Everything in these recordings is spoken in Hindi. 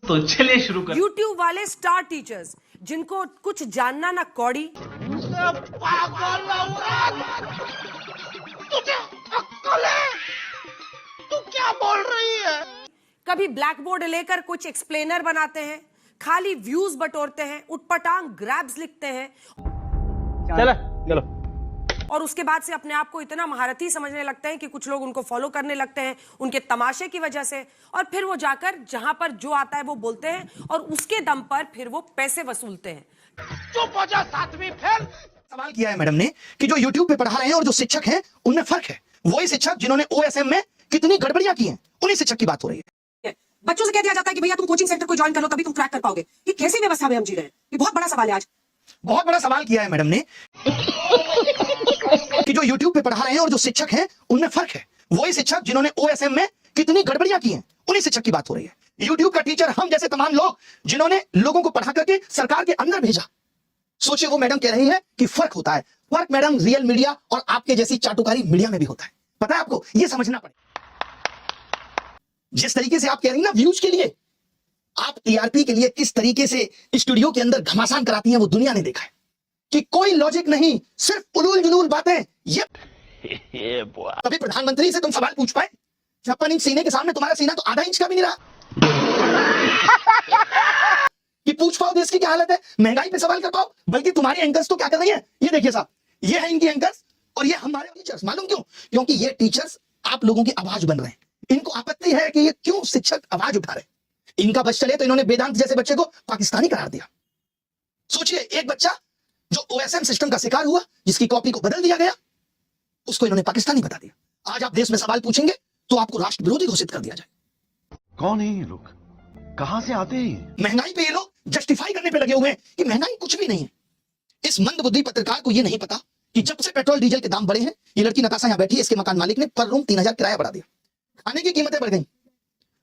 तो चलिए शुरू कर। YouTube वाले स्टार टीचर्स जिनको कुछ जानना ना कौड़ी, तुझे अक्ल है? तू क्या बोल रही है? कभी ब्लैक बोर्ड लेकर कुछ एक्सप्लेनर बनाते हैं, खाली व्यूज बटोरते हैं, उटपटांग ग्रैब्स लिखते हैं चलो और उसके बाद से अपने आप को इतना महारथी समझने लगते हैं कि कुछ लोग उनको फॉलो करने लगते हैं उनके तमाशे की वजह से, और फिर वो जाकर जहां पर जो आता है वो बोलते हैं और उसके दम पर फिर वो पैसे वसूलते हैं। चुप हो जा, सातवीं फेल। सवाल किया है मैडम ने कि जो YouTube पे पढ़ा रहे हैं और जो शिक्षक हैं उनमें फर्क है। वही शिक्षक जिन्होंने OSM में कितनी गड़बड़ियां की हैं, उन्हीं शिक्षक की बात हो रही है। बच्चों से कह दिया जाता है कि भैया तुम कोचिंग सेंटर को ज्वाइन कर लो तभी तुम क्रैक कर पाओगे। ये कैसी व्यवस्था में हम जी रहे हैं? ये बहुत बड़ा सवाल है आज। बहुत बड़ा सवाल किया है मैडम ने कि जो YouTube पे पढ़ा रहे हैं और जो शिक्षक हैं उनमें फर्क है। वही शिक्षक जिन्होंने OSM में कितनी गड़बड़ियां की हैं, उन्हीं शिक्षक की बात हो रही है। YouTube का टीचर हम जैसे तमाम लोग जिन्होंने लोगों को पढ़ा करके सरकार के अंदर भेजा। सोचिए, वो मैडम कह रही है कि फर्क होता है। फर्क मैडम रियल मीडिया और आपके जैसी चाटुकारी मीडिया में भी होता है। पता है आपको, ये समझना पड़ेगा। जिस तरीके से आप कह रही ना व्यूज के लिए, आप TRP के लिए किस तरीके से स्टूडियो के अंदर घमासान कराती हैं वो दुनिया ने देखा है कि कोई लॉजिक नहीं, सिर्फ उलूल जुलूल बातें। ये कभी प्रधानमंत्री से तुम सवाल पूछ पाए? 56 इंच सीने के सामने तुम्हारा सीना तो आधा इंच का भी नहीं रहा कि पूछ पाओ देश की क्या हालत है, महंगाई पे सवाल कर पाओ। बल्कि तुम्हारी एंकर्स तो क्या कर रही है, ये देखिए साहब, ये है इनकी एंकर्स और ये हमारे टीचर्स। मालूम क्यों? क्योंकि ये टीचर्स आप लोगों की आवाज बन रहे हैं। इनको आपत्ति है कि ये क्यों शिक्षक आवाज उठा रहे हैं। इनका बस चले तो इन्होंने वेदांत जैसे बच्चे को पाकिस्तानी करार दिया। सोचिए, एक बच्चा जो OSM सिस्टम का शिकार हुआ, जिसकी कॉपी को बदल दिया गया, उसको इन्होंने पाकिस्तानी बता दिया। आज आप देश में सवाल पूछेंगे तो आपको राष्ट्र विरोधी घोषित कर दिया जाए। कौन है ये लोग? कहां से आते हैं? महंगाई पे ये लोग जस्टिफाई करने पे लगे हुए हैं कि महंगाई कुछ भी नहीं है। इस मंदबुद्धि पत्रकार को ये नहीं पता कि जब से पेट्रोल डीजल के दाम बढ़े हैं, ये लड़की नताशा यहां बैठी है, इसके मकान मालिक ने पर रूम 3000 किराया बढ़ा दिया, खाने की कीमतें बढ़ गई।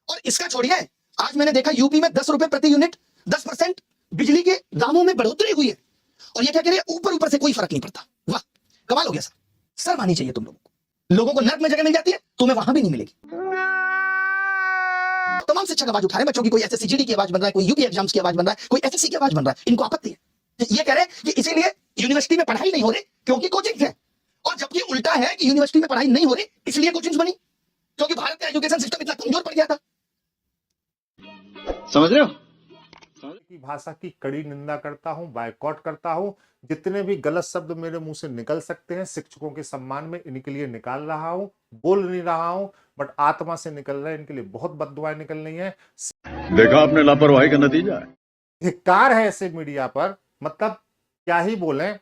और इसका छोड़िए, आज मैंने देखा यूपी में 10 रुपए प्रति यूनिट 10% बिजली के दामों में बढ़ोतरी हुई है। और ये क्या कह रहे हैं, ऊपर ऊपर से कोई फर्क नहीं पड़ता। वाह, कमाल हो गया सर। सर मानी चाहिए तुम लोगों को। लोगों को नर्क में जगह मिल जाती है, तुम्हें वहां भी नहीं मिलेगी। तमाम शिक्षक आवाज उठा रहे हैं बच्चों की। कोई SSC GD की आवाज बन रहा है, कोई UP एग्जाम्स की आवाज बन रहा है, कोई FSC की आवाज बन रहा है। इनको आपत्ति है। ये कह रहे हैं कि इसीलिए यूनिवर्सिटी में पढ़ाई नहीं हो रही क्योंकि कोचिंग है। और जबकि उल्टा है कि यूनिवर्सिटी में पढ़ाई नहीं हो रही इसलिए कोचिंग बनी, क्योंकि भारत का एजुकेशन सिस्टम इतना कमजोर पड़ गया था। समझ रहे हो? की भाषा की कड़ी निंदा करता हूं, बायकॉट करता हूं। जितने भी गलत शब्द मेरे मुंह से निकल सकते हैं शिक्षकों के सम्मान में, इनके लिए निकाल रहा हूं। बोल नहीं रहा हूं, बट आत्मा से निकल रहा है। इनके लिए बहुत बद्दुआएं निकल रही हैं। देखा आपने लापरवाही का नतीजा है। धिक्कार है ऐसे मीडिया पर, मतलब क्या ही बोलें।